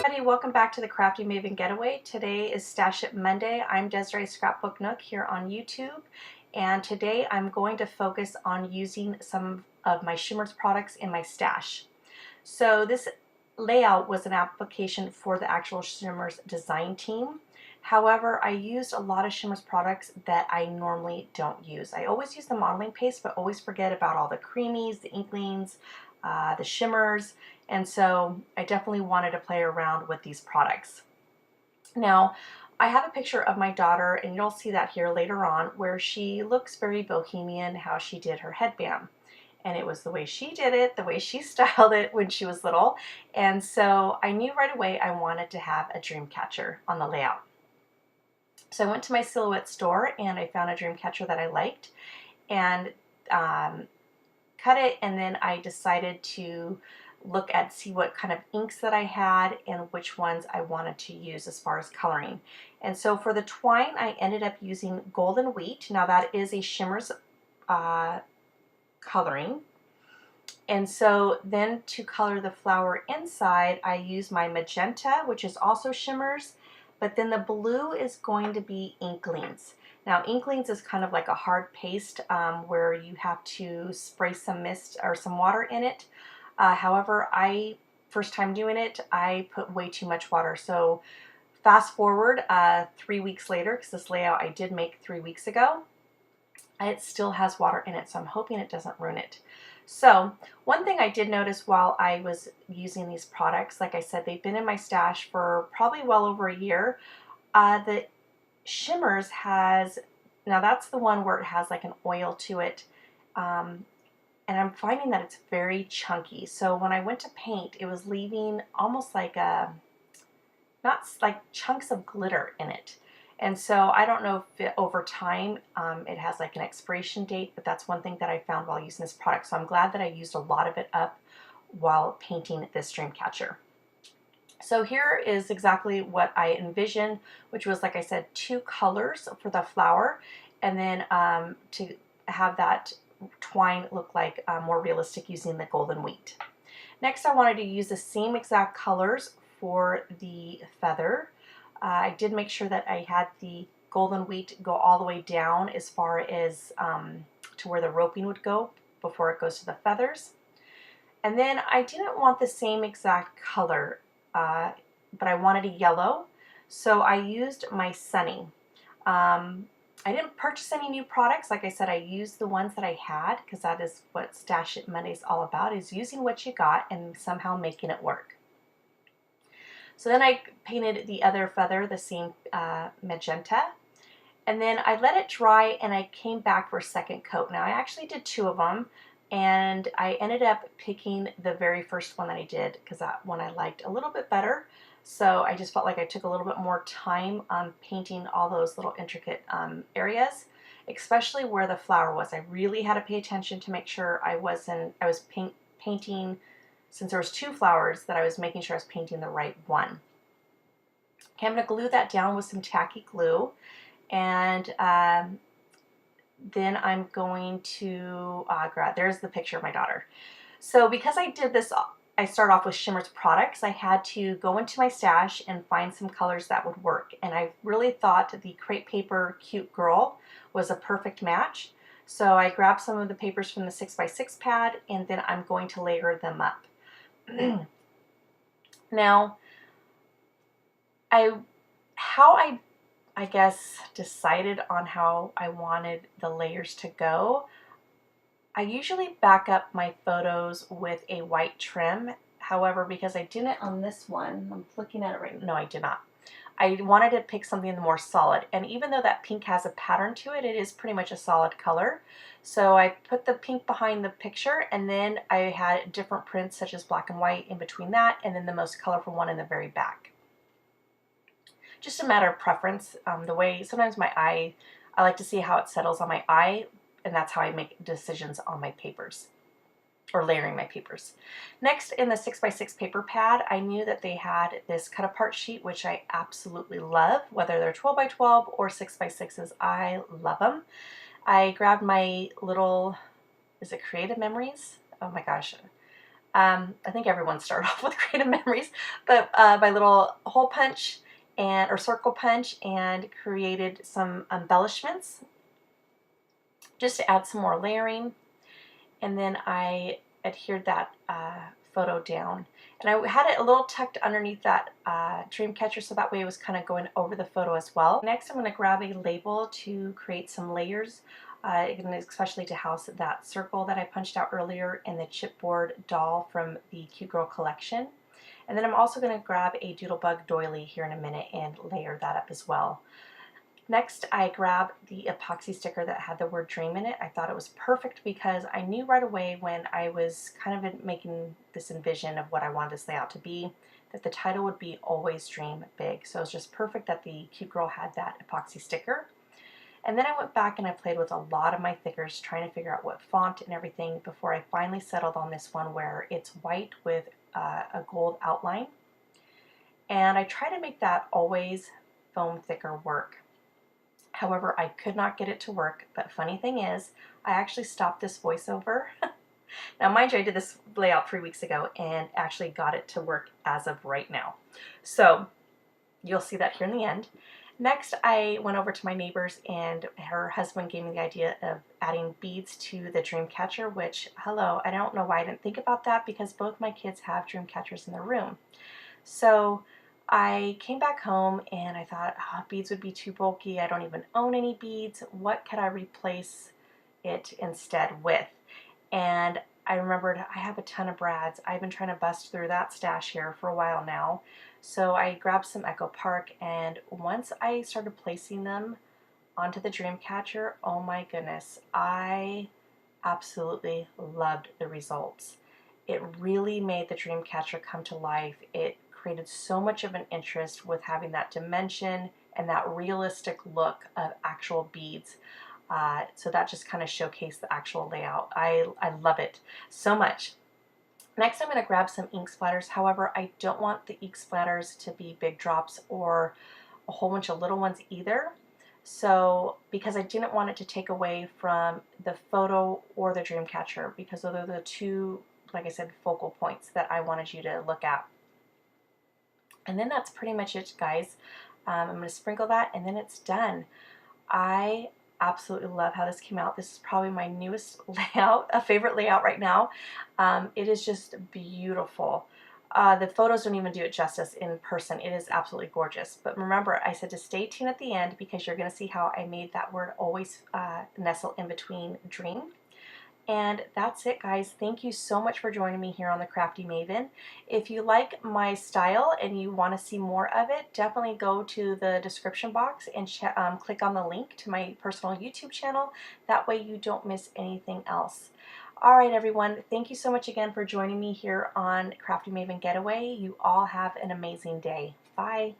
Everybody, welcome back to the Crafty Maven Getaway. Today is Stash It Monday. I'm Desiree Scrapbook Nook here on YouTube, and today I'm going to focus on using some of my Shimmers products in my stash. So this layout was an application for the actual Shimmers design team. However, I used a lot of Shimmers products that I normally don't use. I always use the modeling paste, but always forget about all the creamies, the inklings, the shimmers, and so I definitely wanted to play around with these products. Now, I have a picture of my daughter, and you'll see that here later on, where she looks very bohemian, how she did her headband. And it was the way she did it, the way she styled it when she was little. And so I knew right away I wanted to have a dream catcher on the layout. So I went to my silhouette store and I found a dream catcher that I liked and cut it, and then I decided to see what kind of inks that I had and which ones I wanted to use as far as coloring. And so for the twine, I ended up using Golden Wheat. Now that is a Shimmers coloring. And so then to color the flower inside, I use my magenta, which is also Shimmers, but then the blue is going to be Inklings. Now, Inklings is kind of like a hard paste where you have to spray some mist or some water in it. However, first time doing it, I put way too much water. So fast forward 3 weeks later, because this layout I did make 3 weeks ago, it still has water in it, so I'm hoping it doesn't ruin it. So one thing I did notice while I was using these products, like I said, they've been in my stash for probably well over a year. The Shimmers has, now that's the one where it has like an oil to it, and I'm finding that it's very chunky. So when I went to paint, it was leaving almost like not like chunks of glitter in it. And so I don't know if over time it has like an expiration date, but that's one thing that I found while using this product. So I'm glad that I used a lot of it up while painting this dream catcher. So here is exactly what I envisioned, which was, like I said, 2 colors for the flower, and then to have that twine look like more realistic using the Golden Wheat. Next, I wanted to use the same exact colors for the feather. I did make sure that I had the Golden Wheat go all the way down as far as to where the roping would go before it goes to the feathers. And then I didn't want the same exact color, but I wanted a yellow, so I used my Sunny. I didn't purchase any new products. Like I said, I used the ones that I had, because that is what Stash It Monday is all about, is using what you got and somehow making it work. So then I painted the other feather the same magenta, and then I let it dry and I came back for a second coat. Now I actually did 2 of them, and I ended up picking the very first one that I did because that one I liked a little bit better. So I just felt like I took a little bit more time painting all those little intricate areas, especially where the flower was. I really had to pay attention to make sure I was painting, since there was 2 flowers, that I was making sure I was painting the right one. Okay, I'm going to glue that down with some tacky glue, and then I'm going to, there's the picture of my daughter. So because I did this, I started off with Shimmers products, I had to go into my stash and find some colors that would work. And I really thought the crepe paper Cute Girl was a perfect match. So I grabbed some of the papers from the 6x6 pad, and then I'm going to layer them up. Now, I guess decided on how I wanted the layers to go. I usually back up my photos with a white trim. However, because I didn't on this one, I'm looking at it right now. No, I did not. I wanted to pick something more solid, and even though that pink has a pattern to it, it is pretty much a solid color. So I put the pink behind the picture, and then I had different prints such as black and white in between that, and then the most colorful one in the very back. Just a matter of preference. The way sometimes I like to see how it settles on my eye, and that's how I make decisions on my papers, or layering my papers. Next, in the 6x6 paper pad, I knew that they had this cut apart sheet, which I absolutely love, whether they're 12x12 or 6x6s, I love them. I grabbed my little, is it Creative Memories? Oh my gosh, I think everyone started off with creative memories, but by little hole punch and or circle punch, and created some embellishments just to add some more layering. And then I adhered that photo down. And I had it a little tucked underneath that dream catcher, so that way it was kind of going over the photo as well. Next, I'm going to grab a label to create some layers, especially to house that circle that I punched out earlier and the chipboard doll from the Cute Girl collection. And then I'm also going to grab a Doodlebug doily here in a minute and layer that up as well. Next, I grabbed the epoxy sticker that had the word dream in it. I thought it was perfect because I knew right away when I was kind of making this envision of what I wanted this layout to be, that the title would be Always Dream Big. So it was just perfect that the Cute Girl had that epoxy sticker. And then I went back and I played with a lot of my thickers, trying to figure out what font and everything before I finally settled on this one where it's white with a gold outline. And I try to make that Always foam thicker work. However, I could not get it to work, but funny thing is, I actually stopped this voiceover. Now, mind you, I did this layout 3 weeks ago and actually got it to work as of right now. So, you'll see that here in the end. Next, I went over to my neighbor's and her husband gave me the idea of adding beads to the dream catcher, which, hello, I don't know why I didn't think about that because both my kids have dream catchers in their room. So, I came back home and I thought, oh, beads would be too bulky. I don't even own any beads. What could I replace it instead with? And I remembered I have a ton of brads. I've been trying to bust through that stash here for a while now. So I grabbed some Echo Park, and once I started placing them onto the dream catcher, oh my goodness, I absolutely loved the results. It really made the dream catcher come to life. It created so much of an interest with having that dimension and that realistic look of actual beads. So that just kind of showcased the actual layout. I love it so much. Next, I'm going to grab some ink splatters. However, I don't want the ink splatters to be big drops or a whole bunch of little ones either. So, because I didn't want it to take away from the photo or the dream catcher, because those are the two, like I said, focal points that I wanted you to look at. And then that's pretty much it, guys. I'm going to sprinkle that and then it's done. I absolutely love how this came out. This is probably my newest layout, a favorite layout right now. It is just beautiful. The photos don't even do it justice in person. It is absolutely gorgeous. But remember, I said to stay tuned at the end because you're going to see how I made that word always nestle in between dream. And that's it, guys. Thank you so much for joining me here on the Crafty Maven. If you like my style and you want to see more of it, definitely go to the description box and click on the link to my personal YouTube channel. That way you don't miss anything else. All right, everyone. Thank you so much again for joining me here on Crafty Maven Getaway. You all have an amazing day. Bye.